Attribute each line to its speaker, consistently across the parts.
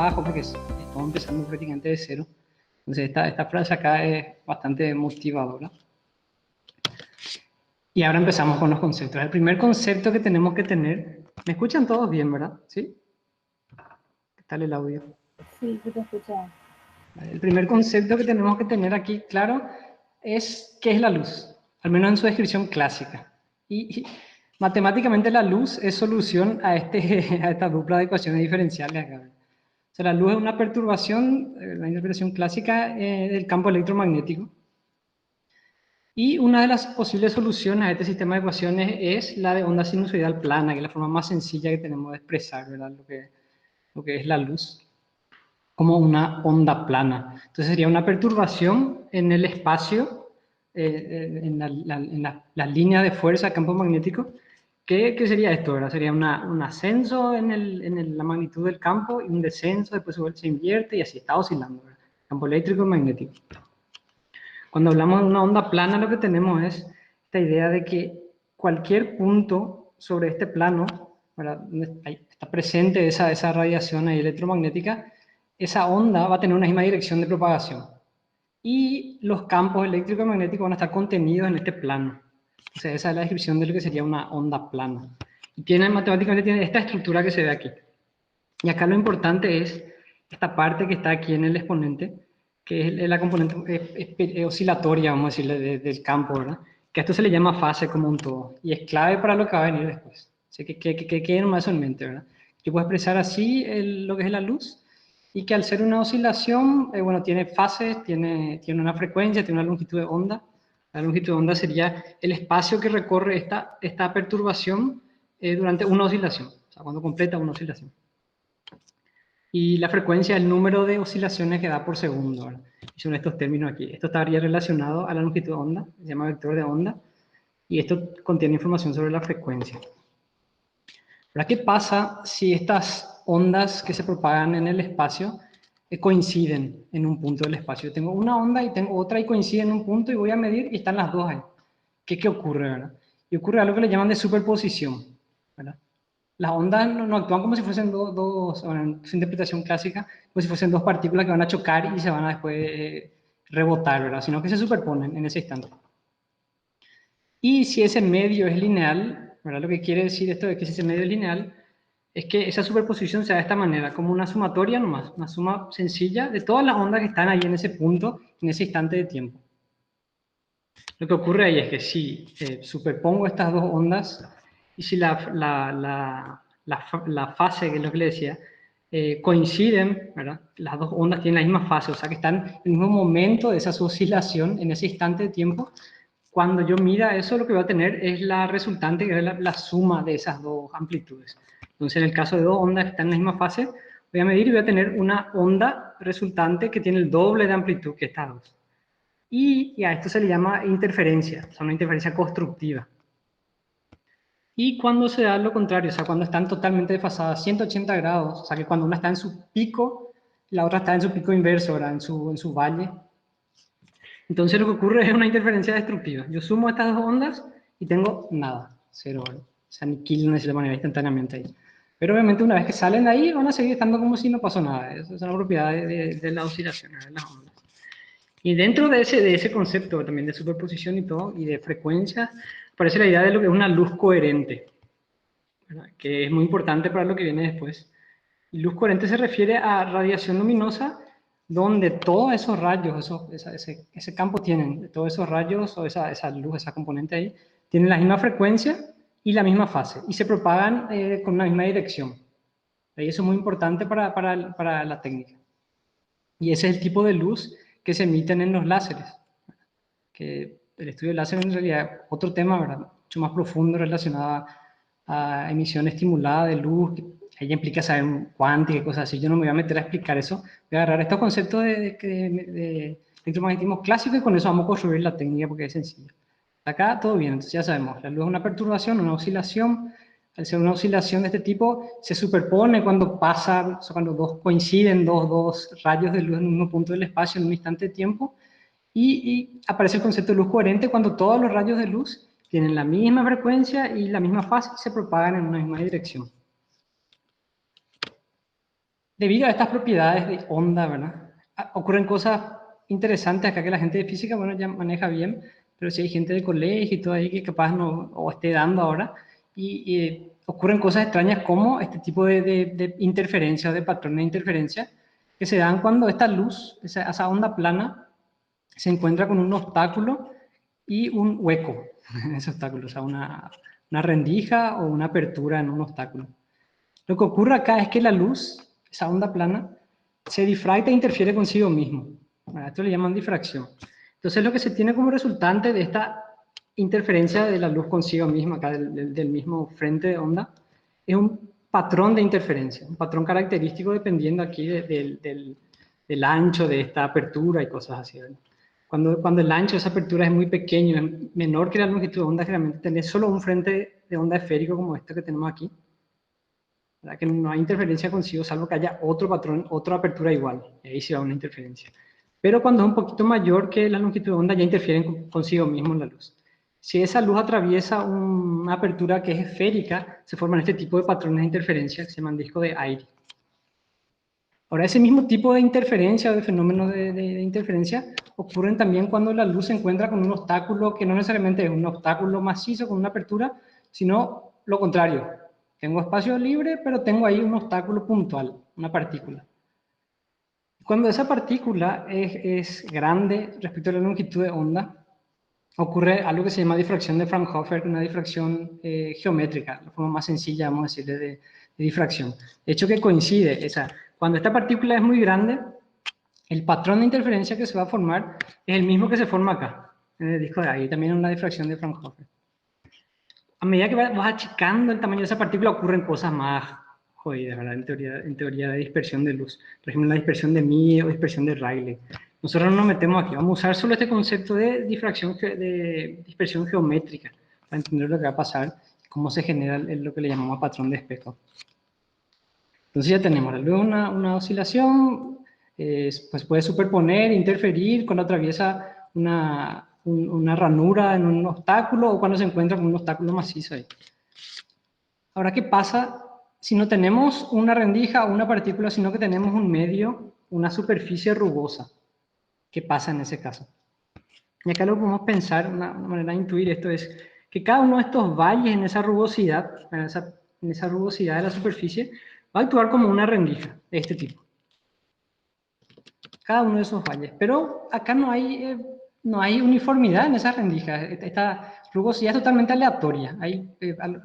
Speaker 1: abajo, porque estamos empezando prácticamente de cero. Entonces esta frase acá es bastante motivadora. Y ahora empezamos con los conceptos. El primer concepto que tenemos que tener... ¿Me escuchan todos bien, verdad? ¿Sí? ¿Qué tal el audio?
Speaker 2: Sí, sí te escuchaba.
Speaker 1: El primer concepto que tenemos que tener aquí claro es qué es la luz, al menos en su descripción clásica. Y matemáticamente la luz es solución a esta dupla de ecuaciones diferenciales acá. O sea, la luz es una perturbación, la interpretación clásica del campo electromagnético. Y una de las posibles soluciones a este sistema de ecuaciones es la de onda sinusoidal plana, que es la forma más sencilla que tenemos de expresar, ¿verdad? Lo que es la luz, como una onda plana. Entonces sería una perturbación en el espacio, en la línea de fuerza de campo magnético. ¿Qué sería esto, verdad? Sería un ascenso en la magnitud del campo y un descenso, después se invierte y así está oscilando, ¿verdad? Campo eléctrico y magnético. Cuando hablamos de una onda plana, lo que tenemos es esta idea de que cualquier punto sobre este plano, ¿verdad? Está presente esa radiación ahí electromagnética, esa onda va a tener una misma dirección de propagación. Y los campos eléctricos y magnéticos van a estar contenidos en este plano. O sea, esa es la descripción de lo que sería una onda plana. Y matemáticamente tiene esta estructura que se ve aquí. Y acá lo importante es esta parte que está aquí en el exponente, que es la componente oscilatoria, vamos a decirle, del campo, ¿verdad? Que a esto se le llama fase como un todo. Y es clave para lo que va a venir después. Así que quede nomás eso en mente, ¿verdad? Yo puedo expresar así lo que es la luz, y que al ser una oscilación, bueno, tiene fases, tiene una frecuencia, tiene una longitud de onda. La longitud de onda sería el espacio que recorre esta perturbación durante una oscilación, o sea, cuando completa una oscilación. Y la frecuencia es el número de oscilaciones que da por segundo, ¿verdad? Y son estos términos aquí. Esto estaría relacionado a la longitud de onda, se llama vector de onda, y esto contiene información sobre la frecuencia. ¿Ahora qué pasa si estas ondas que se propagan en el espacio coinciden en un punto del espacio? Yo tengo una onda y tengo otra y coinciden en un punto y voy a medir y están las dos ahí. ¿Qué ocurre, verdad? Y ocurre algo que le llaman de superposición, ¿verdad? Las ondas no actúan como si fuesen bueno, en su interpretación clásica, como si fuesen dos partículas que van a chocar y se van a después rebotar, ¿verdad? Sino que se superponen en ese instante. Y si ese medio es lineal, ¿verdad? Lo que quiere decir esto de que si ese medio es lineal, es que esa superposición se da de esta manera, como una sumatoria nomás, una suma sencilla de todas las ondas que están ahí en ese punto, en ese instante de tiempo. Lo que ocurre ahí es que si superpongo estas dos ondas, y si la fase, que es lo que le decía, coinciden, ¿verdad? Las dos ondas tienen la misma fase, o sea que están en el mismo momento de esa oscilación, en ese instante de tiempo. Cuando yo mida eso, lo que voy a tener es la resultante, que es la suma de esas dos amplitudes. Entonces, en el caso de dos ondas que están en la misma fase, voy a medir y voy a tener una onda resultante que tiene el doble de amplitud que estas dos. Y a esto se le llama interferencia, o sea, una interferencia constructiva. Y cuando se da lo contrario, o sea, cuando están totalmente desfasadas, 180 grados, o sea, que cuando una está en su pico, la otra está en su pico inverso, ¿verdad? En su valle. Entonces lo que ocurre es una interferencia destructiva. Yo sumo estas dos ondas y tengo nada, cero, ¿verdad? Se aniquilan de cierta manera instantáneamente ahí. Pero obviamente una vez que salen de ahí van a seguir estando como si no pasó nada. Esa es una propiedad de la oscilación, de las ondas. Y dentro de ese concepto también de superposición y todo, y de frecuencia, aparece la idea de lo que es una luz coherente, ¿verdad? Que es muy importante para lo que viene después. Y luz coherente se refiere a radiación luminosa donde todos esos rayos, ese campo tienen, todos esos rayos o esa luz, esa componente ahí, tienen la misma frecuencia y la misma fase, y se propagan con la misma dirección. Y eso es muy importante para la técnica. Y ese es el tipo de luz que se emiten en los láseres. Que el estudio del láser en realidad es otro tema, ¿verdad? Mucho más profundo relacionado a emisión estimulada de luz, que ahí implica saber cuántica y cosas así. Yo no me voy a meter a explicar eso. Voy a agarrar estos conceptos de electromagnetismo clásico y con eso vamos a construir la técnica porque es sencillo. Acá todo bien, entonces ya sabemos, la luz es una perturbación, una oscilación. Al ser una oscilación de este tipo, se superpone cuando pasan, o sea, cuando coinciden dos rayos de luz en un mismo punto del espacio en un instante de tiempo. Y aparece el concepto de luz coherente cuando todos los rayos de luz tienen la misma frecuencia y la misma fase y se propagan en una misma dirección. Debido a estas propiedades de onda, ¿verdad? Ocurren cosas interesantes acá que la gente de física, bueno, ya maneja bien, pero si hay gente de colegio y todo ahí que capaz no, o esté dando ahora, y ocurren cosas extrañas como este tipo de interferencia, de patrones de interferencia, que se dan cuando esta luz, esa onda plana, se encuentra con un obstáculo y un hueco en ese obstáculo, o sea, una rendija o una apertura en un obstáculo. Lo que ocurre acá es que la luz, esa onda plana, se difracta e interfiere consigo mismo. Bueno, esto le llaman difracción. Entonces lo que se tiene como resultante de esta interferencia de la luz consigo misma, acá del mismo frente de onda, es un patrón de interferencia, un patrón característico dependiendo aquí del ancho de esta apertura y cosas así. ¿Verdad? Cuando el ancho de esa apertura es muy pequeño, es menor que la longitud de onda, generalmente tenés solo un frente de onda esférico como este que tenemos aquí, ¿verdad? Que no hay interferencia consigo, salvo que haya otro patrón, otra apertura igual, y ahí sí va una interferencia. Pero cuando es un poquito mayor que la longitud de onda, ya interfieren consigo mismo en la luz. Si esa luz atraviesa una apertura que es esférica, se forman este tipo de patrones de interferencia que se llaman disco de aire. Ahora, ese mismo tipo de interferencia o de fenómenos de interferencia ocurren también cuando la luz se encuentra con un obstáculo que no necesariamente es un obstáculo macizo con una apertura, sino lo contrario. Tengo espacio libre, pero tengo ahí un obstáculo puntual, una partícula. Cuando esa partícula es grande respecto a la longitud de onda, ocurre algo que se llama difracción de Fraunhofer, una difracción geométrica, la forma más sencilla, vamos a decirle, de difracción. De hecho, que coincide, cuando esta partícula es muy grande, el patrón de interferencia que se va a formar es el mismo que se forma acá, en el disco de aire, también una difracción de Fraunhofer. A medida que vas achicando el tamaño de esa partícula, ocurren cosas más jodidas, ¿verdad? En teoría de dispersión de luz. Por ejemplo, la dispersión de Mie o dispersión de Rayleigh. Nosotros no nos metemos aquí, vamos a usar solo este concepto de difracción, de dispersión geométrica, para entender lo que va a pasar, cómo se genera lo que le llamamos patrón de espejo. Entonces ya tenemos luego una oscilación, pues puede superponer, interferir cuando atraviesa una ranura en un obstáculo o cuando se encuentra con un obstáculo macizo ahí. Ahora, ¿qué pasa si no tenemos una rendija o una partícula, sino que tenemos un medio, una superficie rugosa? ¿Qué pasa en ese caso? Y acá lo que podemos pensar, una manera de intuir esto es que cada uno de estos valles en esa rugosidad, en esa rugosidad de la superficie, va a actuar como una rendija de este tipo. Cada uno de esos valles. Pero acá no hay uniformidad en esas rendijas. Esta rugosidad es totalmente aleatoria. Hay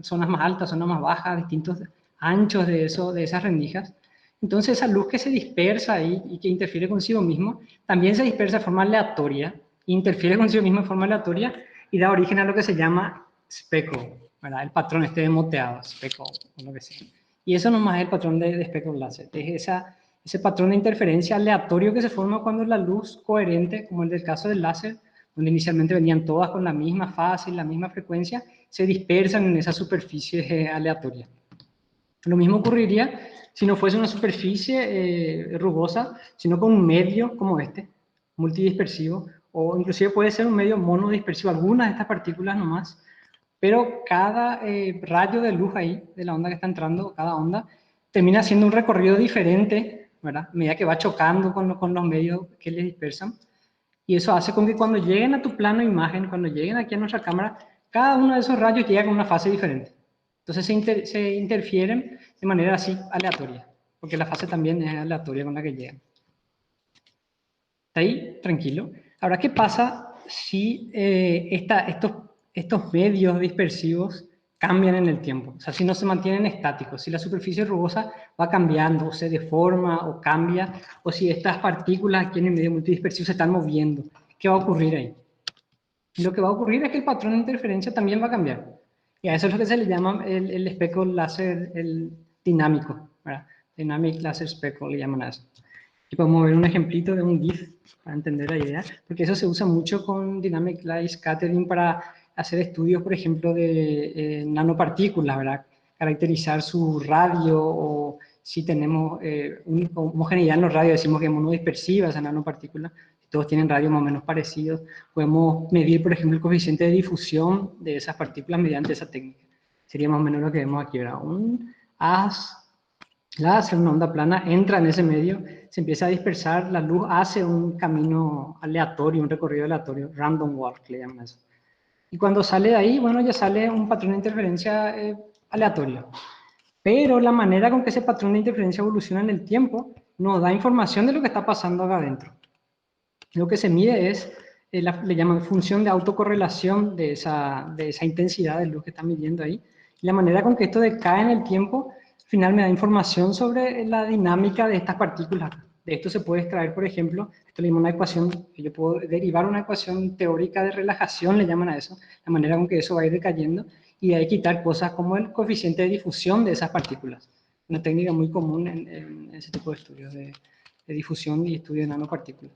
Speaker 1: zonas más altas, zonas más bajas, distintos anchos de esas rendijas. Entonces esa luz que se dispersa ahí y que interfiere consigo mismo, también se dispersa de forma aleatoria, interfiere consigo mismo de forma aleatoria y da origen a lo que se llama speckle, ¿verdad? El patrón este de moteado, speckle, o lo que sea. Y eso nomás es el patrón de speckle láser. Es ese patrón de interferencia aleatorio que se forma cuando la luz coherente, como el del caso del láser, donde inicialmente venían todas con la misma fase y la misma frecuencia, se dispersan en esa superficie aleatoria. Lo mismo ocurriría si no fuese una superficie rugosa, sino con un medio como este, multidispersivo, o inclusive puede ser un medio monodispersivo, algunas de estas partículas nomás, pero cada rayo de luz ahí, de la onda que está entrando, cada onda, termina haciendo un recorrido diferente, ¿verdad? A medida que va chocando con los medios que les dispersan. Y eso hace con que cuando lleguen a tu plano de imagen, cuando lleguen aquí a nuestra cámara, cada uno de esos rayos llega con una fase diferente. Entonces se interfieren de manera así aleatoria, porque la fase también es aleatoria con la que llegan. ¿Está ahí? Tranquilo. Ahora, ¿qué pasa si estos medios dispersivos cambian en el tiempo? O sea, si no se mantienen estáticos, si la superficie rugosa va cambiando, o se deforma, o cambia, o si estas partículas aquí en el medio multidispersivo se están moviendo. ¿Qué va a ocurrir ahí? Lo que va a ocurrir es que el patrón de interferencia también va a cambiar. Y a eso es lo que se le llama el espejo láser dinámico, ¿verdad? Dynamic Laser Speckle le llaman a eso. Y podemos ver un ejemplito de un GIF para entender la idea, porque eso se usa mucho con Dynamic Light Scattering para hacer estudios, por ejemplo, de nanopartículas, ¿verdad? Caracterizar su radio o si tenemos homogeneidad en los radios, decimos que es monodispersiva esa nanopartícula, todos tienen radios más o menos parecidos. Podemos medir, por ejemplo, el coeficiente de difusión de esas partículas mediante esa técnica. Sería más o menos lo que vemos aquí, ¿verdad? Un haz láser, una onda plana, entra en ese medio, se empieza a dispersar, la luz hace un camino aleatorio, un recorrido aleatorio, random walk, le llaman eso. Y cuando sale de ahí, bueno, ya sale un patrón de interferencia aleatorio. Pero la manera con que ese patrón de interferencia evoluciona en el tiempo nos da información de lo que está pasando acá adentro. Lo que se mide es, le llaman función de autocorrelación de esa intensidad de luz que está midiendo ahí. Y la manera con que esto decae en el tiempo, al final me da información sobre la dinámica de estas partículas. De esto se puede extraer, por ejemplo, esto le llaman una ecuación, que yo puedo derivar una ecuación teórica de relajación, le llaman a eso, la manera con que eso va a ir decayendo, y de ahí quitar cosas como el coeficiente de difusión de esas partículas. Una técnica muy común en ese tipo de estudios de difusión y estudio de nanopartículas.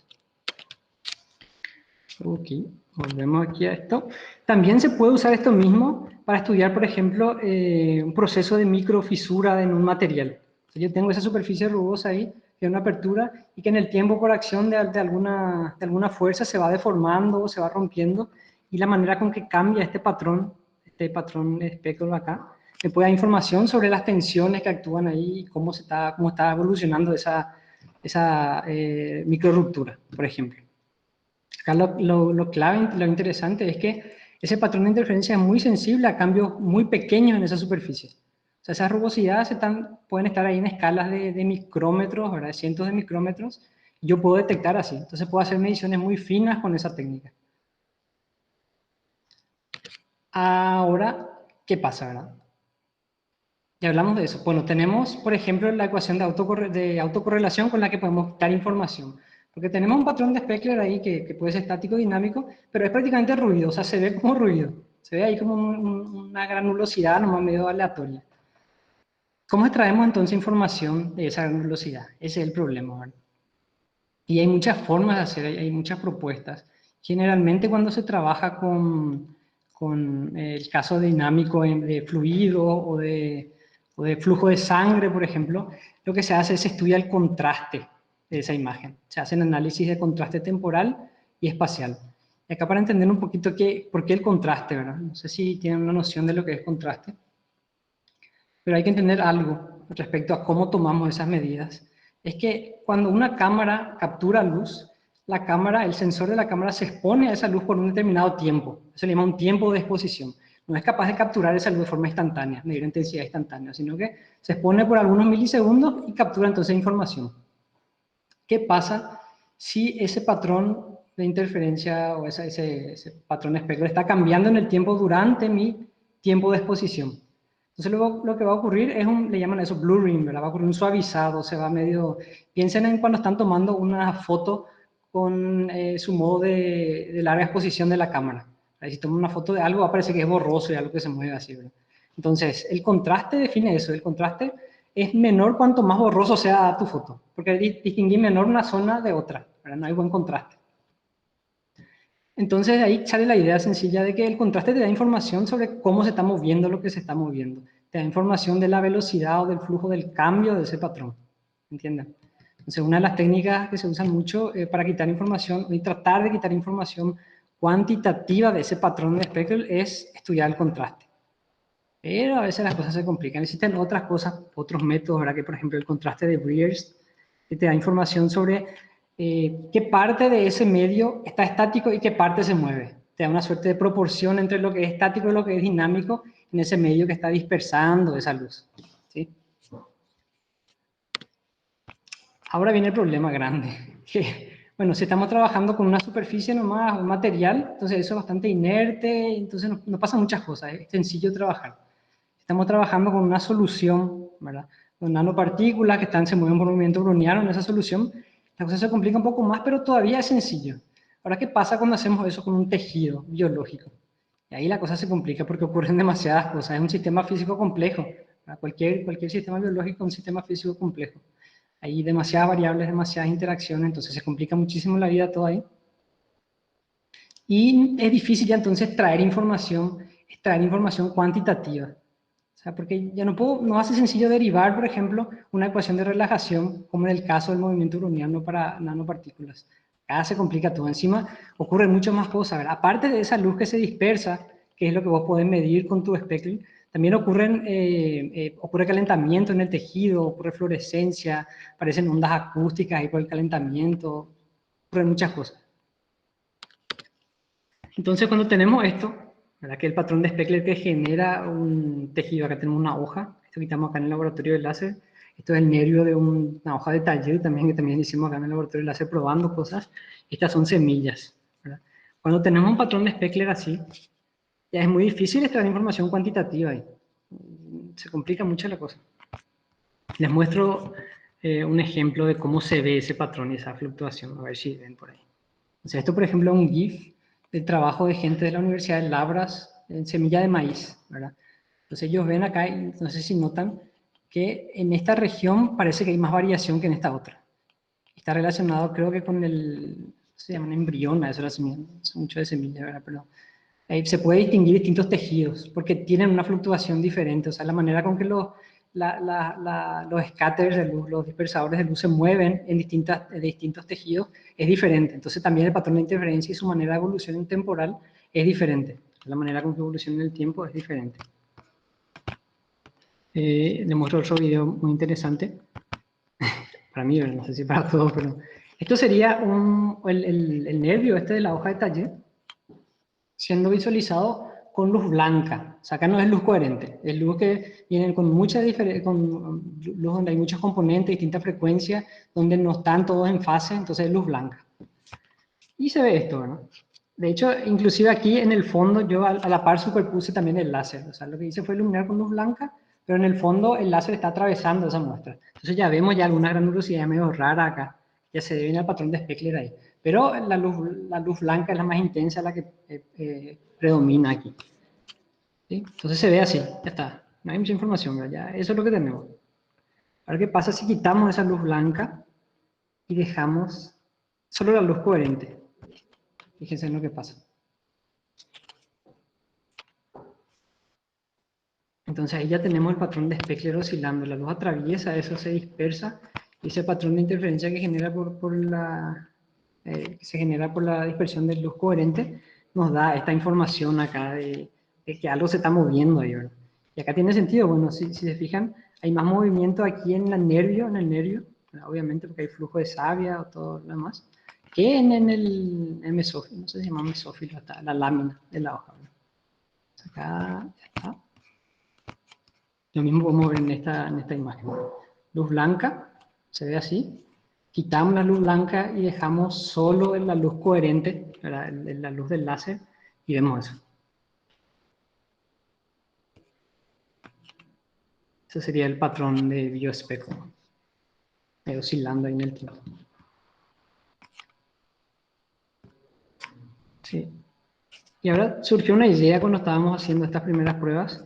Speaker 1: Ok, volvemos aquí a esto. También se puede usar esto mismo para estudiar, por ejemplo, un proceso de microfisura en un material. O sea, yo tengo esa superficie rugosa ahí, que es una apertura, y que en el tiempo, por acción de alguna fuerza, se va deformando, se va rompiendo, y la manera con que cambia este patrón de espectro acá, me puede dar información sobre las tensiones que actúan ahí y cómo está evolucionando esa microruptura, por ejemplo. Acá lo clave, lo interesante es que ese patrón de interferencia es muy sensible a cambios muy pequeños en esa superficie. O sea, esas rugosidades pueden estar ahí en escalas de micrómetros, ¿verdad? De cientos de micrómetros. Y yo puedo detectar así. Entonces puedo hacer mediciones muy finas con esa técnica. Ahora, ¿qué pasa, verdad? Ya hablamos de eso. Bueno, tenemos, por ejemplo, la ecuación de autocorrelación con la que podemos dar información. Porque tenemos un patrón de Speckler ahí que puede ser estático o dinámico, pero es prácticamente ruido, o sea, se ve como ruido. Se ve ahí como una granulosidad nomás medio aleatoria. ¿Cómo extraemos entonces información de esa granulosidad? Ese es el problema, ¿verdad? Y hay muchas formas de hacer, hay muchas propuestas. Generalmente cuando se trabaja con el caso dinámico de fluido o de flujo de sangre, por ejemplo, lo que se hace es estudiar el contraste de esa imagen. Se hacen análisis de contraste temporal y espacial. Y acá para entender un poquito por qué el contraste, ¿verdad? No sé si tienen una noción de lo que es contraste, pero hay que entender algo respecto a cómo tomamos esas medidas. Es que cuando una cámara captura luz, el sensor de la cámara se expone a esa luz por un determinado tiempo. Eso se llama un tiempo de exposición. No es capaz de capturar esa luz de forma instantánea, medir intensidad instantánea, sino que se expone por algunos milisegundos y captura entonces información. ¿Qué pasa si ese patrón de interferencia o ese patrón de espectro está cambiando en el tiempo durante mi tiempo de exposición? Entonces luego lo que va a ocurrir es le llaman eso blurring, ¿verdad? Va a ocurrir un suavizado, se va medio... Piensen en cuando están tomando una foto con su modo de larga exposición de la cámara. Ahí si toman una foto de algo va a parecer que es borroso y algo que se mueve así, ¿verdad? Entonces, el contraste define eso. El contraste es menor cuanto más borroso sea tu foto, porque distinguir menor una zona de otra, ¿verdad? No hay buen contraste. Entonces de ahí sale la idea sencilla de que el contraste te da información sobre cómo se está moviendo lo que se está moviendo. Te da información de la velocidad o del flujo del cambio de ese patrón. ¿Entienden? Entonces una de las técnicas que se usan mucho para quitar información y tratar de quitar información cuantitativa de ese patrón de espectro es estudiar el contraste. Pero a veces las cosas se complican. Existen otras cosas, otros métodos, ¿verdad? Que por ejemplo el contraste de Briers, que te da información sobre qué parte de ese medio está estático y qué parte se mueve. Te da una suerte de proporción entre lo que es estático y lo que es dinámico en ese medio que está dispersando esa luz. ¿Sí? Ahora viene el problema grande. Que, bueno, si estamos trabajando con una superficie nomás, un material, entonces eso es bastante inerte, entonces no pasan muchas cosas, es sencillo trabajar. Estamos trabajando con una solución, ¿verdad? Con nanopartículas que se mueven por movimiento browniano en esa solución. La cosa se complica un poco más, pero todavía es sencillo. Ahora, ¿qué pasa cuando hacemos eso con un tejido biológico? Y ahí la cosa se complica porque ocurren demasiadas cosas. Es un sistema físico complejo. Cualquier sistema biológico es un sistema físico complejo. Hay demasiadas variables, demasiadas interacciones, entonces se complica muchísimo la vida todo ahí. Y es difícil ya entonces extraer información cuantitativa. O sea, porque ya no hace sencillo derivar, por ejemplo, una ecuación de relajación, como en el caso del movimiento browniano para nanopartículas. Acá se complica todo. Encima ocurren muchas más cosas, ¿verdad? Aparte de esa luz que se dispersa, que es lo que vos podés medir con tu espectro, También ocurre calentamiento en el tejido, ocurre fluorescencia, aparecen ondas acústicas ahí por el calentamiento, ocurren muchas cosas. Entonces, cuando tenemos esto, ¿verdad? Que el patrón de Speckler que genera un tejido, acá tenemos una hoja, esto que estamos acá en el laboratorio de láser, esto es el nervio de una hoja de taller también, que también hicimos acá en el laboratorio de láser probando cosas, estas son semillas, ¿verdad? Cuando tenemos un patrón de Speckler así, ya es muy difícil extraer información cuantitativa ahí, se complica mucho la cosa. Les muestro un ejemplo de cómo se ve ese patrón y esa fluctuación, a ver si ven por ahí. O sea, esto, por ejemplo, es un GIF del trabajo de gente de la Universidad de Labras en semilla de maíz, ¿verdad? Entonces ellos ven acá, y no sé si notan, que en esta región parece que hay más variación que en esta otra. Está relacionado, creo que con se llaman embrión, eso era semilla, es mucho de semilla, ¿verdad? Pero ahí se puede distinguir distintos tejidos, porque tienen una fluctuación diferente, o sea, la manera con que los scatters de luz, los dispersadores de luz se mueven en distintos tejidos es diferente. Entonces también el patrón de interferencia y su manera de evolución temporal es diferente. La manera con que evoluciona en el tiempo es diferente. Les muestro otro video muy interesante. Para mí, no sé si para todos, pero... Esto sería el nervio este de la hoja de taller siendo visualizado con luz blanca. O sea, acá no es luz coherente, es luz que viene con mucha diferencia, con luz donde hay muchos componentes, distintas frecuencias, donde no están todos en fase, entonces es luz blanca. Y se ve esto, ¿no? De hecho, inclusive aquí en el fondo yo a la par superpuse también el láser. O sea, lo que hice fue iluminar con luz blanca, pero en el fondo el láser está atravesando esa muestra. Entonces ya vemos ya alguna granulosidad medio rara acá. Ya se debe al patrón de Speckler ahí. Pero la luz blanca es la más intensa, la que predomina aquí. ¿Sí? Entonces se ve así, ya está. No hay mucha información, ¿verdad? Ya, eso es lo que tenemos. Ahora, ¿qué pasa si quitamos esa luz blanca y dejamos solo la luz coherente? Fíjense en lo que pasa. Entonces ahí ya tenemos el patrón de Speckler oscilando. La luz atraviesa, eso se dispersa. Y ese patrón de interferencia que genera se genera por la dispersión de luz coherente nos da esta información acá de que algo se está moviendo ahí, ¿verdad? Y acá tiene sentido, bueno, si se fijan, hay más movimiento aquí en el nervio, ¿verdad? Obviamente porque hay flujo de savia o todo lo demás, que en el mesófilo, no sé si se llama mesófilo, la lámina de la hoja, ¿verdad? Acá ya está. Lo mismo podemos ver en esta imagen. Luz blanca, se ve así. Quitamos la luz blanca y dejamos solo la luz coherente, la luz del láser, y vemos eso. Ese sería el patrón de bioespejo, oscilando ahí en el tiempo. Sí. Y ahora surgió una idea cuando estábamos haciendo estas primeras pruebas,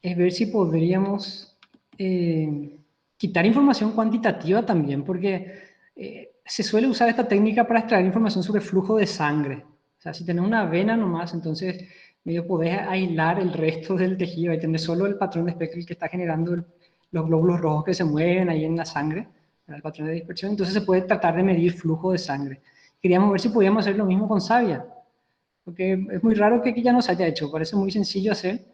Speaker 1: es ver si podríamos quitar información cuantitativa también, porque se suele usar esta técnica para extraer información sobre flujo de sangre. O sea, si tenés una vena nomás, entonces medio podés aislar el resto del tejido y tener solo el patrón de Speckle que está generando los glóbulos rojos que se mueven ahí en la sangre, el patrón de dispersión. Entonces se puede tratar de medir flujo de sangre. Queríamos ver si podíamos hacer lo mismo con savia, porque es muy raro que aquí ya no se haya hecho, parece muy sencillo hacer,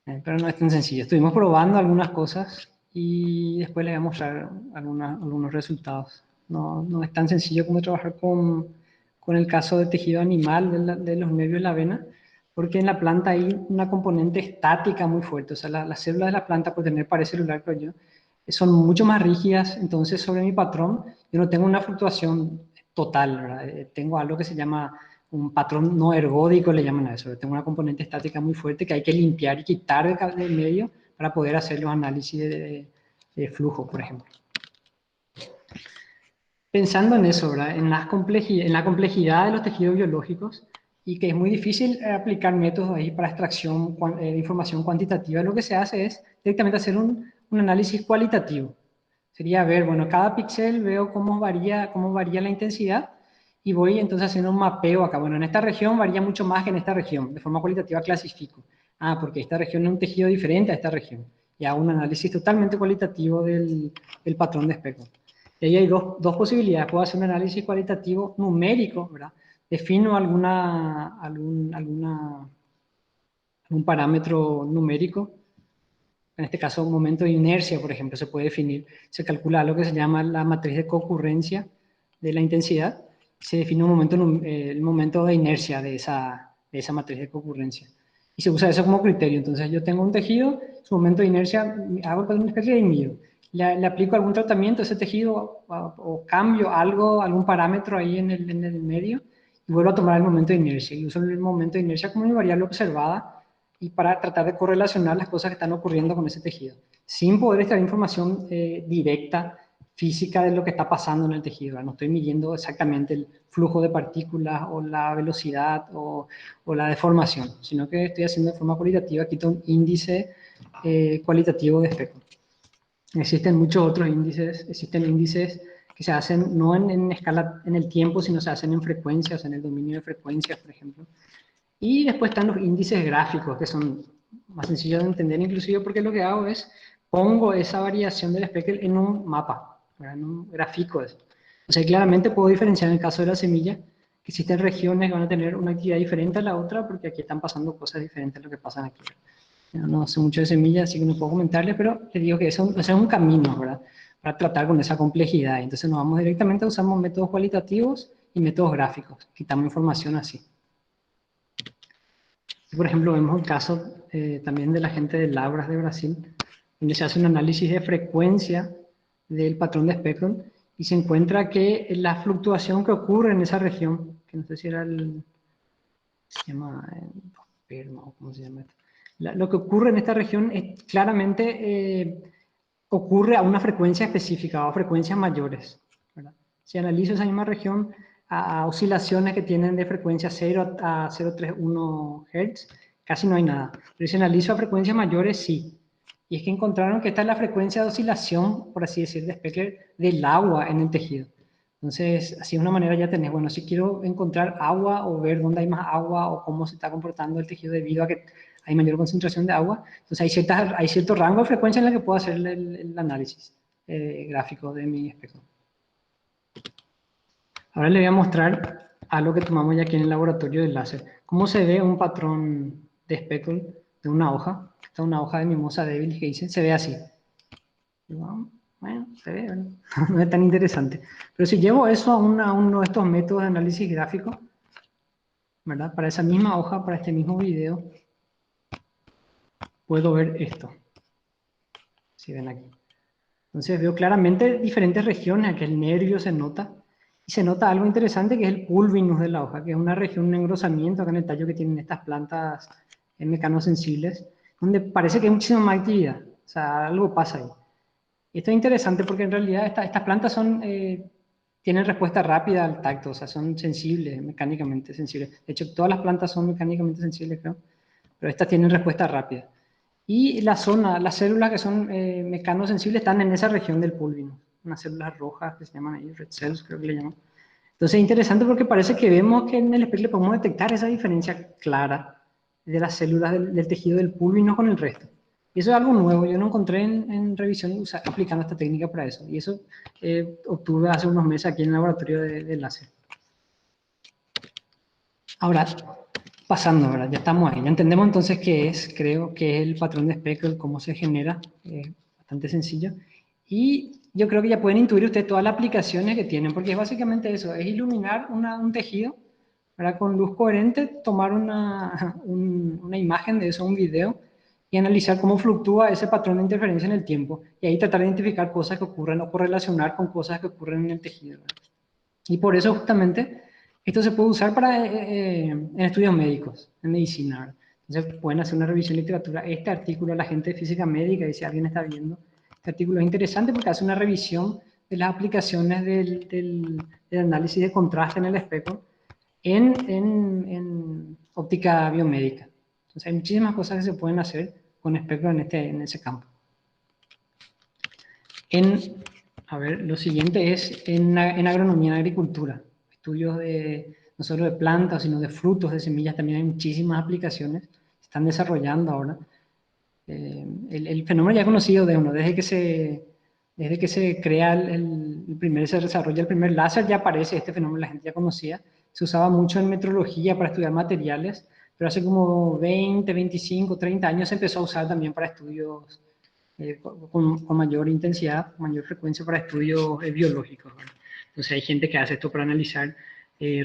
Speaker 1: pero no es tan sencillo. Estuvimos probando algunas cosas y después les voy a mostrar algunos resultados. No es tan sencillo como trabajar con el caso de tejido animal de los nervios de la vena, porque en la planta hay una componente estática muy fuerte. O sea, las células de la planta, por tener pared celular, creo yo, son mucho más rígidas. Entonces, sobre mi patrón, yo no tengo una fluctuación total, ¿verdad? Tengo algo que se llama un patrón no ergódico, le llaman a eso. Tengo una componente estática muy fuerte que hay que limpiar y quitar del medio para poder hacer los análisis de flujo, por ejemplo. Pensando en eso, ¿verdad? En la complejidad de los tejidos biológicos y que es muy difícil aplicar métodos ahí para extracción de información cuantitativa, lo que se hace es directamente hacer un análisis cualitativo. Sería ver, bueno, cada píxel veo cómo varía la intensidad y voy entonces haciendo un mapeo acá. Bueno, en esta región varía mucho más que en esta región. De forma cualitativa clasifico. Ah, porque esta región es un tejido diferente a esta región. Y hago un análisis totalmente cualitativo del patrón de espejo. Y ahí hay dos posibilidades. Puedo hacer un análisis cualitativo numérico, ¿verdad? Defino algún un parámetro numérico, en este caso un momento de inercia, por ejemplo, se puede definir, se calcula lo que se llama la matriz de concurrencia de la intensidad, se define un momento, el momento de inercia de esa matriz de concurrencia. Y se usa eso como criterio. Entonces yo tengo un tejido, su momento de inercia, hago el patrón de Speckle y mido. Le aplico algún tratamiento a ese tejido o cambio algo, algún parámetro ahí en el medio y vuelvo a tomar el momento de inercia. Y uso el momento de inercia como una variable observada y para tratar de correlacionar las cosas que están ocurriendo con ese tejido, sin poder extraer información directa, física de lo que está pasando en el tejido. No estoy midiendo exactamente el flujo de partículas o la velocidad o la deformación, sino que estoy haciendo de forma cualitativa, quito un índice cualitativo de espejo. Existen muchos otros índices, existen índices que se hacen no en escala en el tiempo, sino se hacen en frecuencias, en el dominio de frecuencias, por ejemplo. Y después están los índices gráficos, que son más sencillos de entender inclusive porque lo que hago es pongo esa variación del speckle en un mapa, ¿verdad? En un gráfico. O sea, claramente puedo diferenciar en el caso de la semilla que existen regiones que van a tener una actividad diferente a la otra porque aquí están pasando cosas diferentes a lo que pasan aquí. No sé mucho de semillas, así que no puedo comentarles, pero les digo que eso es un camino, ¿verdad? Para tratar con esa complejidad. Entonces nos vamos directamente, usamos métodos cualitativos y métodos gráficos. Quitamos información así. Por ejemplo, vemos el caso también de la gente de Labras de Brasil, donde se hace un análisis de frecuencia del patrón de espectro y se encuentra que la fluctuación que ocurre en esa región, que no sé si era se llama Perma o cómo se llama esto, lo que ocurre en esta región es claramente ocurre a una frecuencia específica o a frecuencias mayores, ¿verdad? Si analizo esa misma región a oscilaciones que tienen de frecuencia 0 a 0,31 Hz, casi no hay nada. Pero si analizo a frecuencias mayores, sí. Y es que encontraron que esta es la frecuencia de oscilación, por así decir, de Speckle del agua en el tejido. Entonces, así de una manera ya tenés, bueno, si quiero encontrar agua o ver dónde hay más agua o cómo se está comportando el tejido debido a que hay mayor concentración de agua, entonces hay cierto rango de frecuencia en el que puedo hacer el análisis gráfico de mi espectro. Ahora les voy a mostrar algo que tomamos ya aquí en el laboratorio del láser. ¿Cómo se ve un patrón de speckle de una hoja? Esta es una hoja de mimosa débil que hice, se ve así. Bueno, se ve, ¿verdad? No es tan interesante. Pero si llevo eso a uno de estos métodos de análisis gráfico, ¿verdad? Para esa misma hoja, para este mismo video, puedo ver esto. Si ven aquí. Entonces veo claramente diferentes regiones, aquí el nervio se nota, y se nota algo interesante que es el pulvinus de la hoja, que es una región, un engrosamiento acá en el tallo que tienen estas plantas mecanosensibles, donde parece que hay muchísima más actividad, o sea, algo pasa ahí. Y esto es interesante porque en realidad estas plantas tienen respuesta rápida al tacto, o sea, son sensibles, mecánicamente sensibles. De hecho, todas las plantas son mecánicamente sensibles, creo, pero estas tienen respuesta rápida. Y la zona, las células que son mecanosensibles están en esa región del pulvino, unas células rojas que se llaman ahí, red cells creo que le llaman. Entonces es interesante porque parece que vemos que en el espectro podemos detectar esa diferencia clara de las células del tejido del pulvino con el resto. Y eso es algo nuevo, yo no encontré en revisión aplicando esta técnica para eso. Y eso obtuve hace unos meses aquí en el laboratorio de láser. Ahora, pasando, ¿verdad? Ya estamos ahí. Ya entendemos entonces qué es, creo que es el patrón de Speckle, cómo se genera, bastante sencillo. Y yo creo que ya pueden intuir ustedes todas las aplicaciones que tienen, porque es básicamente eso, es iluminar un tejido, ¿verdad? Con luz coherente, tomar una imagen de eso, un video, y analizar cómo fluctúa ese patrón de interferencia en el tiempo. Y ahí tratar de identificar cosas que ocurren o correlacionar con cosas que ocurren en el tejido, ¿verdad? Y por eso justamente esto se puede usar en estudios médicos, en medicina, ¿verdad? Entonces pueden hacer una revisión de literatura. Este artículo, la gente de física médica, y si alguien está viendo, este artículo es interesante porque hace una revisión de las aplicaciones del análisis de contraste en el espejo en óptica biomédica. Entonces hay muchísimas cosas que se pueden hacer con espectro en ese campo. A ver, lo siguiente es en agronomía, en agricultura. Estudios no solo de plantas, sino de frutos, de semillas, también hay muchísimas aplicaciones. Se están desarrollando ahora. El fenómeno ya es conocido desde que se crea se desarrolla el primer láser, ya aparece este fenómeno, la gente ya conocía. Se usaba mucho en metrología para estudiar materiales, pero hace como 20, 25, 30 años se empezó a usar también para estudios con mayor intensidad, mayor frecuencia para estudios biológicos, ¿verdad? Entonces hay gente que hace esto para analizar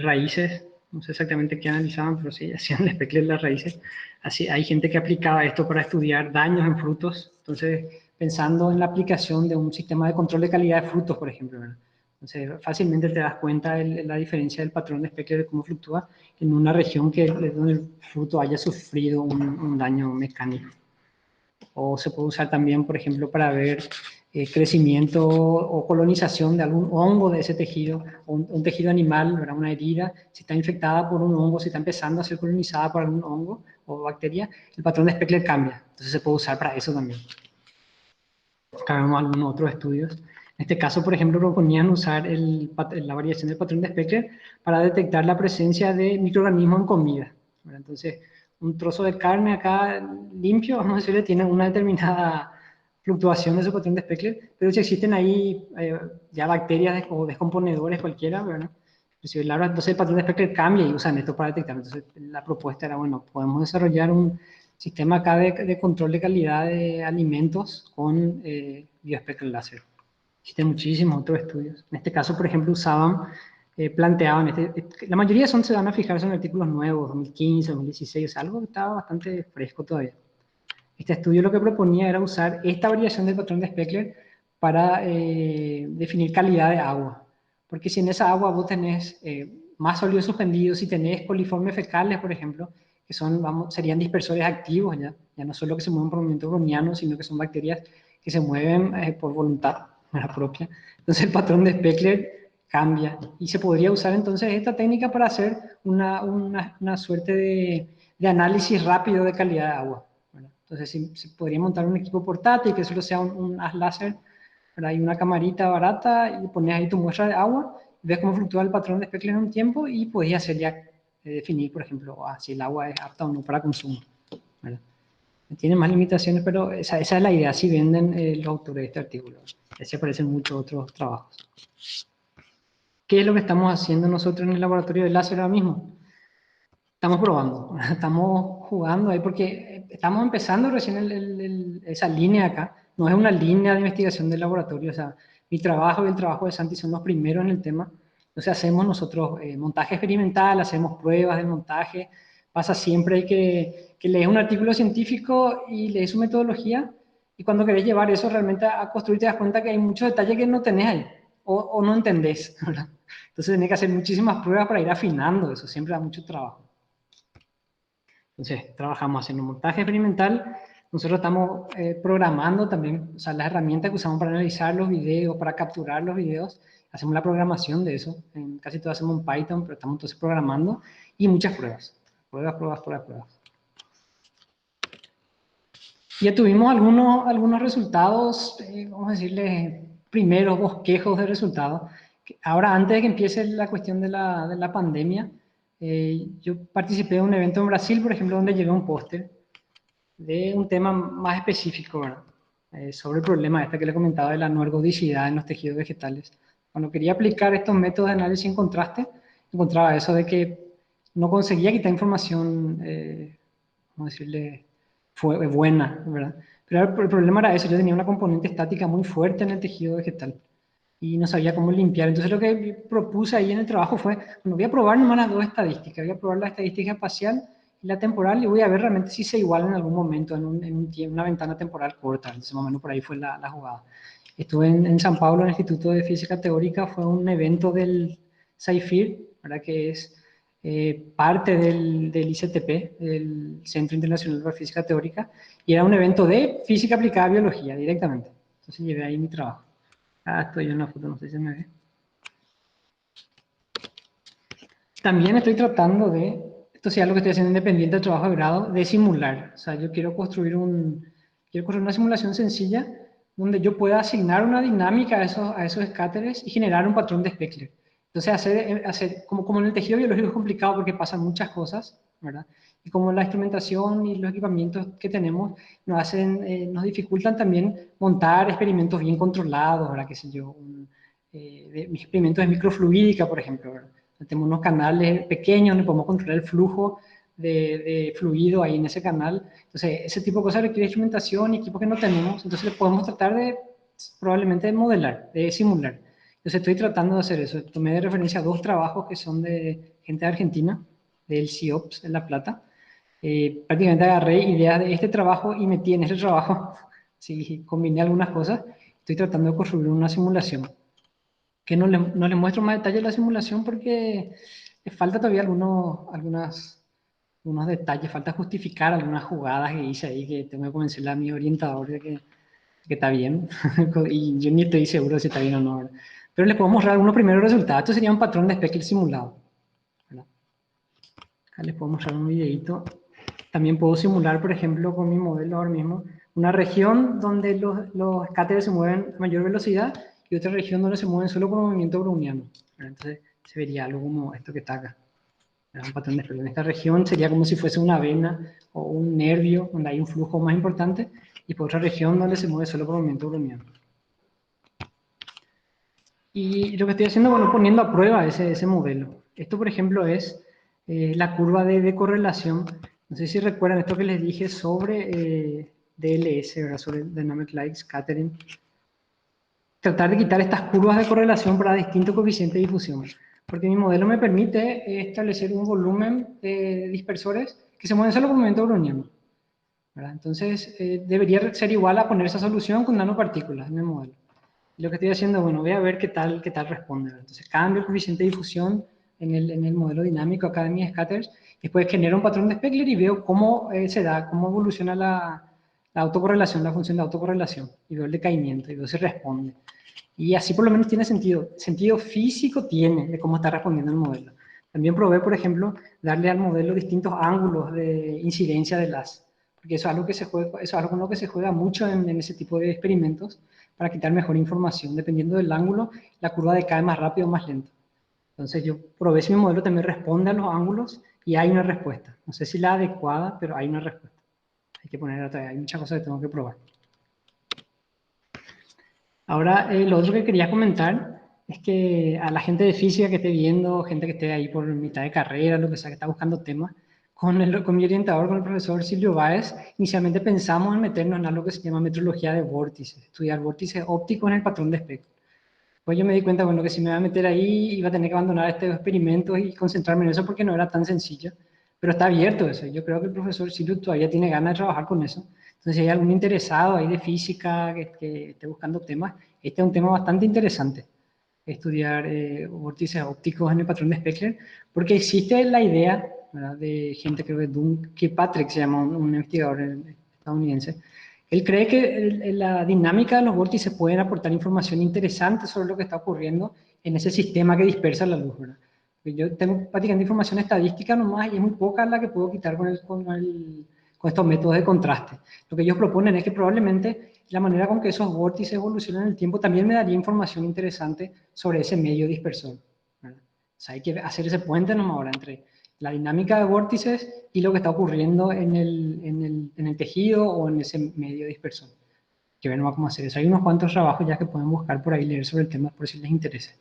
Speaker 1: raíces, no sé exactamente qué analizaban, pero sí, hacían el especle de las raíces. Así, hay gente que aplicaba esto para estudiar daños en frutos, entonces pensando en la aplicación de un sistema de control de calidad de frutos, por ejemplo, ¿verdad? Entonces fácilmente te das cuenta de la diferencia del patrón de especle de cómo fluctúa en una región donde el fruto haya sufrido un daño mecánico. O se puede usar también, por ejemplo, para ver crecimiento o colonización de algún hongo de ese tejido, o un tejido animal, ¿verdad? Una herida, si está infectada por un hongo, si está empezando a ser colonizada por algún hongo o bacteria, el patrón de Speckler cambia. Entonces se puede usar para eso también. Acá vemos algunos otros estudios. En este caso, por ejemplo, proponían usar la variación del patrón de Speckler para detectar la presencia de microorganismos en comida, ¿verdad? Entonces, un trozo de carne acá limpio, vamos a decirle, tiene una determinada fluctuación de su patrón de Speckler, pero si existen ahí ya bacterias o descomponedores cualquiera, ¿verdad? Entonces el patrón de Speckler cambia y usan esto para detectar. Entonces la propuesta era, bueno, podemos desarrollar un sistema acá de control de calidad de alimentos con bioespectral láser. Existen muchísimos otros estudios. En este caso, por ejemplo, planteaban, la mayoría se van a fijarse en artículos nuevos, 2015, 2016, algo que estaba bastante fresco todavía. Este estudio lo que proponía era usar esta variación del patrón de Speckler para definir calidad de agua. Porque si en esa agua vos tenés más sólidos suspendidos, si tenés coliformes fecales, por ejemplo, que serían dispersores activos ya no solo que se mueven por movimiento browniano, sino que son bacterias que se mueven por voluntad propia. Entonces el patrón de Speckler cambia y se podría usar entonces esta técnica para hacer una suerte de análisis rápido de calidad de agua. Entonces, si podría montar un equipo portátil que solo sea un haz láser, ¿verdad? Y una camarita barata y pones ahí tu muestra de agua, ves cómo fluctúa el patrón de Speckler en un tiempo y podías hacer ya definir, por ejemplo, si el agua es apta o no para consumo, ¿verdad? Tiene más limitaciones, pero esa es la idea, si venden los autores de este artículo. Así aparecen muchos otros trabajos. ¿Qué es lo que estamos haciendo nosotros en el laboratorio de láser ahora mismo? Estamos probando, estamos jugando ahí porque estamos empezando recién esa línea acá. No es una línea de investigación del laboratorio, o sea, mi trabajo y el trabajo de Santi son los primeros en el tema. Entonces hacemos nosotros montaje experimental, hacemos pruebas de montaje. Pasa siempre que lees un artículo científico y lees su metodología y cuando querés llevar eso realmente a construir te das cuenta que hay muchos detalles que no tenés ahí o no entendés, ¿verdad? Entonces tenés que hacer muchísimas pruebas para ir afinando eso, siempre da mucho trabajo. Entonces, trabajamos haciendo montaje experimental. Nosotros estamos programando también, o sea, las herramientas que usamos para analizar los videos, para capturar los videos. Hacemos la programación de eso. Casi todo hacemos en Python, pero estamos entonces programando y muchas pruebas. Pruebas. Ya tuvimos algunos resultados, vamos a decirle, primeros bosquejos de resultados. Ahora, antes de que empiece la cuestión de la pandemia, yo participé de un evento en Brasil, por ejemplo, donde llevé un póster de un tema más específico, ¿verdad? Sobre el problema este que le comentaba de la no ergodicidad en los tejidos vegetales. Cuando quería aplicar estos métodos de análisis en contraste, encontraba eso de que no conseguía quitar información, vamos a decirle, buena, ¿verdad? Pero el problema era eso, yo tenía una componente estática muy fuerte en el tejido vegetal y no sabía cómo limpiar. Entonces lo que propuse ahí en el trabajo fue, bueno, voy a probar nomás las dos estadísticas, voy a probar la estadística espacial y la temporal y voy a ver realmente si se igualan en algún momento en una ventana temporal corta. Entonces más o menos por ahí fue la jugada. Estuve en San Pablo, en el Instituto de Física Teórica, fue un evento del CIFIR, ¿verdad? Que es parte del ICTP, el Centro Internacional para Física Teórica, y era un evento de física aplicada a biología directamente. Entonces llevé ahí mi trabajo. Ah, estoy en una foto, no sé si se me ve. También estoy tratando esto sí es algo que estoy haciendo independiente del trabajo de grado, de simular. O sea, yo quiero construir una simulación sencilla donde yo pueda asignar una dinámica a esos escáteres y generar un patrón de Speckler. Entonces, como en el tejido biológico es complicado porque pasan muchas cosas, ¿verdad? Y como la instrumentación y los equipamientos que tenemos nos dificultan también montar experimentos bien controlados, ¿verdad? Qué sé yo, experimentos de microfluídica, por ejemplo, ¿verdad? Tenemos unos canales pequeños donde podemos controlar el flujo de fluido ahí en ese canal. Entonces, ese tipo de cosas requiere instrumentación y equipos que no tenemos, entonces podemos tratar de probablemente de modelar, de simular. Entonces estoy tratando de hacer eso. Tomé de referencia dos trabajos que son de gente de Argentina, del CIOPS en La Plata. Prácticamente agarré ideas de este trabajo y metí en ese trabajo, sí, combiné algunas cosas. Estoy tratando de construir una simulación, que no le muestro más detalle de la simulación porque le falta todavía algunos detalles, falta justificar algunas jugadas que hice ahí, que tengo que convencerle a mi orientador de que está bien, y yo ni estoy seguro si está bien o no, ¿verdad? Pero les puedo mostrar algunos primeros resultados. Esto sería un patrón de Speckle simulado, ¿verdad? Acá les puedo mostrar un videito. También puedo simular, por ejemplo, con mi modelo ahora mismo, una región donde los escáteres se mueven a mayor velocidad y otra región donde se mueven solo por movimiento browniano, ¿verdad? Entonces se vería algo como esto que está acá. Un patrón de Speckle. En esta región sería como si fuese una vena o un nervio donde hay un flujo más importante, y por otra región donde se mueve solo por movimiento browniano. Y lo que estoy haciendo, bueno, poniendo a prueba ese modelo. Esto, por ejemplo, es la curva de correlación. No sé si recuerdan esto que les dije sobre DLS, ¿verdad? Sobre Dynamic Light Scattering. Tratar de quitar estas curvas de correlación para distintos coeficientes de difusión. Porque mi modelo me permite establecer un volumen de dispersores que se mueven solo por movimiento browniano, ¿verdad? Entonces, debería ser igual a poner esa solución con nanopartículas en el modelo. Lo que estoy haciendo, bueno, voy a ver qué tal responde. Entonces, cambio el coeficiente de difusión en el modelo dinámico acá de mis scatters, después genero un patrón de Speckler y veo cómo se da, cómo evoluciona la autocorrelación, la función de autocorrelación, y veo el decaimiento, y veo si responde. Y así por lo menos tiene sentido. Sentido físico tiene de cómo está respondiendo el modelo. También probé, por ejemplo, darle al modelo distintos ángulos de incidencia de las, porque eso es algo que se juega, eso es algo con lo que se juega mucho en ese tipo de experimentos para quitar mejor información. Dependiendo del ángulo, la curva decae más rápido o más lento. Entonces yo probé si mi modelo también responde a los ángulos y hay una respuesta. No sé si la adecuada, pero hay una respuesta. Hay que poner otra vez, hay muchas cosas que tengo que probar. Ahora, lo otro que quería comentar es que a la gente de física que esté viendo, gente que esté ahí por mitad de carrera, lo que sea, que está buscando temas, con mi orientador, con el profesor Silvio Báez, inicialmente pensamos en meternos en algo que se llama metrología de vórtices, estudiar vórtices ópticos en el patrón de espectro. Pues yo me di cuenta, bueno, que si me iba a meter ahí, iba a tener que abandonar estos experimentos y concentrarme en eso porque no era tan sencillo. Pero está abierto eso. Yo creo que el profesor Silvio todavía tiene ganas de trabajar con eso. Entonces, si hay algún interesado ahí de física que esté buscando temas, este es un tema bastante interesante, estudiar vórtices ópticos en el patrón de Speckler, porque existe la idea, ¿verdad?, de gente, creo que Dunn Kirkpatrick se llama, un investigador estadounidense. Él cree que la dinámica de los vórtices pueden aportar información interesante sobre lo que está ocurriendo en ese sistema que dispersa la luz, ¿verdad? Yo tengo prácticamente información estadística nomás y es muy poca la que puedo quitar con estos métodos de contraste. Lo que ellos proponen es que probablemente la manera con que esos vórtices evolucionan en el tiempo también me daría información interesante sobre ese medio dispersor, ¿verdad? O sea, hay que hacer ese puente nomás ahora entre la dinámica de vórtices y lo que está ocurriendo en el tejido o en ese medio dispersor. Que ver nomás cómo hacer eso. Hay unos cuantos trabajos ya que pueden buscar por ahí, leer sobre el tema por si les interesa.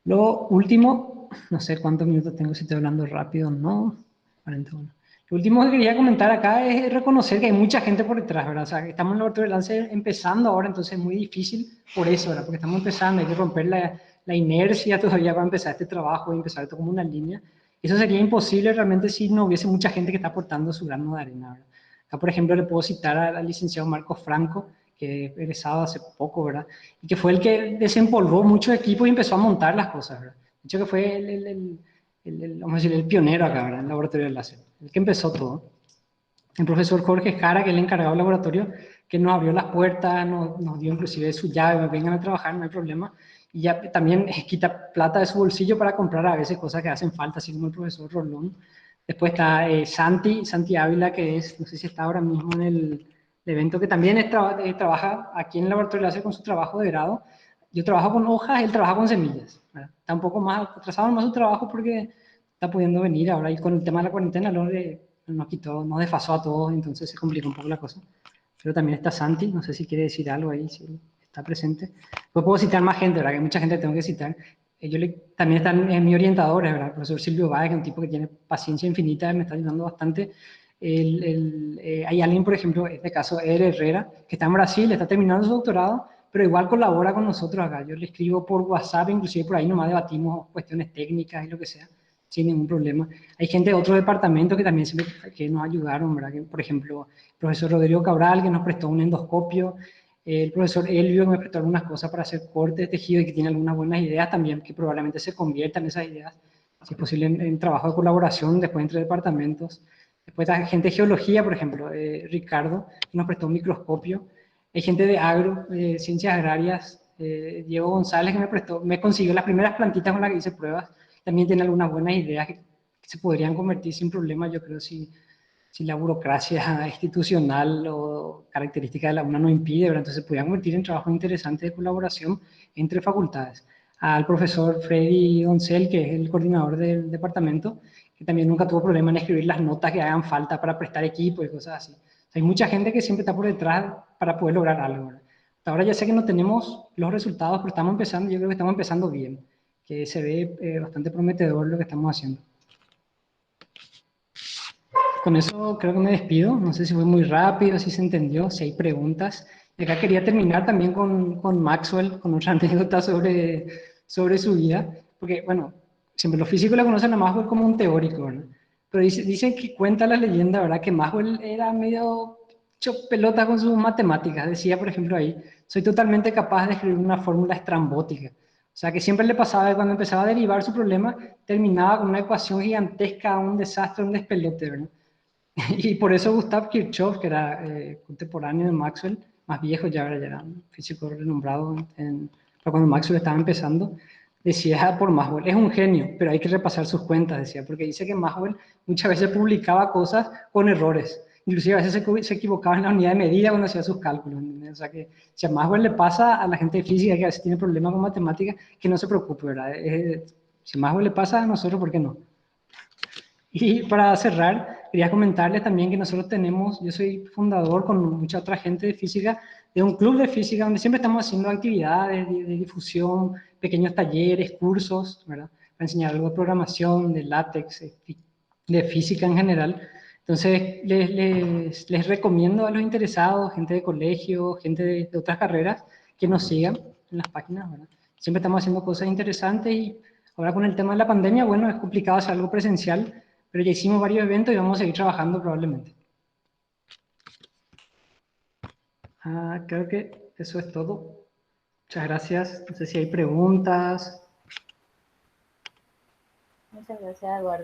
Speaker 1: Lo último, no sé cuántos minutos tengo, si estoy hablando rápido o no. 41. Lo último que quería comentar acá es reconocer que hay mucha gente por detrás, ¿verdad? O sea, que estamos en el laboratorio de Lance empezando ahora, entonces es muy difícil por eso, ¿verdad? Porque estamos empezando, hay que romper la inercia todavía para empezar este trabajo y empezar esto como una línea. Eso sería imposible realmente si no hubiese mucha gente que está aportando su grano de arena, ¿verdad? Acá, por ejemplo, le puedo citar al licenciado Marcos Franco, que es egresado hace poco, ¿verdad? Y que fue el que desempolvó muchos equipos y empezó a montar las cosas, ¿verdad? De hecho, que fue vamos a decir, el pionero acá, ¿verdad?, en el laboratorio del láser, el que empezó todo. El profesor Jorge Jara, que es el encargado del laboratorio, que nos abrió las puertas, nos dio inclusive su llave, vengan a trabajar, no hay problema. Y ya también quita plata de su bolsillo para comprar a veces cosas que hacen falta, así como el profesor Rolón. Después está Santi Ávila, que es, no sé si está ahora mismo en el evento, que también trabaja aquí en el laboratorio de láser con su trabajo de grado. Yo trabajo con hojas, él trabaja con semillas, ¿verdad? Está un poco más atrasado más su trabajo porque está pudiendo venir ahora, y con el tema de la cuarentena nos quitó, nos desfasó a todos, entonces se complicó un poco la cosa. Pero también está Santi, no sé si quiere decir algo ahí, si está presente. Pues puedo citar más gente, ¿verdad? Que mucha gente tengo que citar. También están mi orientador, ¿verdad? El profesor Silvio Báez, que es un tipo que tiene paciencia infinita, me está ayudando bastante. Hay alguien, por ejemplo, en este caso, Eder Herrera, que está en Brasil, está terminando su doctorado, pero igual colabora con nosotros acá. Yo le escribo por WhatsApp, inclusive por ahí nomás debatimos cuestiones técnicas y lo que sea, sin ningún problema. Hay gente de otro departamento que también siempre, que nos ayudaron, ¿verdad? Que, por ejemplo, el profesor Rodrigo Cabral, que nos prestó un endoscopio, el profesor Elvio, que me prestó algunas cosas para hacer corte de tejido y que tiene algunas buenas ideas también, que probablemente se conviertan en esas ideas, si es posible, en trabajo de colaboración después entre departamentos. Después hay gente de geología, por ejemplo, Ricardo, que nos prestó un microscopio. Hay gente de agro, ciencias agrarias, Diego González, que me consiguió las primeras plantitas con las que hice pruebas. También tiene algunas buenas ideas que se podrían convertir sin problema, yo creo, si la burocracia institucional o característica de la UNA no impide, ¿verdad? Entonces se podían convertir en trabajos interesantes de colaboración entre facultades. Al profesor Freddy Doncel, que es el coordinador del departamento, que también nunca tuvo problema en escribir las notas que hagan falta para prestar equipo y cosas así. O sea, hay mucha gente que siempre está por detrás para poder lograr algo, ¿verdad? Hasta ahora ya sé que no tenemos los resultados, pero estamos empezando, yo creo que estamos empezando bien, que se ve bastante prometedor lo que estamos haciendo. Con eso creo que me despido. No sé si fue muy rápido, si se entendió, si hay preguntas. Y acá quería terminar también con Maxwell, con otra anécdota sobre su vida. Porque, bueno, siempre los físicos la conocen a Maxwell como un teórico, ¿verdad? Pero dicen que cuenta la leyenda, ¿verdad? Que Maxwell era medio hecho pelota con sus matemáticas. Decía, por ejemplo, ahí, soy totalmente capaz de escribir una fórmula estrambótica. O sea, que siempre le pasaba que cuando empezaba a derivar su problema, terminaba con una ecuación gigantesca, un desastre, un despelote, ¿verdad? Y por eso Gustav Kirchhoff, que era contemporáneo de Maxwell, más viejo, ya era un físico renombrado cuando Maxwell estaba empezando, decía por Maxwell, es un genio, pero hay que repasar sus cuentas, decía, porque dice que Maxwell muchas veces publicaba cosas con errores. Inclusive a veces se equivocaba en la unidad de medida cuando hacía sus cálculos. ¿Entendés? O sea que si a Maxwell le pasa a la gente de física que a veces tiene problemas con matemáticas, que no se preocupe, ¿verdad? Si a Maxwell le pasa a nosotros, ¿por qué no? Y para cerrar, quería comentarles también que nosotros tenemos, yo soy fundador con mucha otra gente de física, de un club de física donde siempre estamos haciendo actividades de difusión, pequeños talleres, cursos, ¿verdad? Para enseñar algo de programación, de látex, de física en general. Entonces, les recomiendo a los interesados, gente de colegio, gente de otras carreras, que nos sigan en las páginas, ¿verdad? Siempre estamos haciendo cosas interesantes y ahora con el tema de la pandemia, bueno, es complicado hacer algo presencial, pero ya hicimos varios eventos y vamos a seguir trabajando probablemente. Creo que eso es todo. Muchas gracias. No sé si hay preguntas.
Speaker 2: Muchas gracias, Eduardo.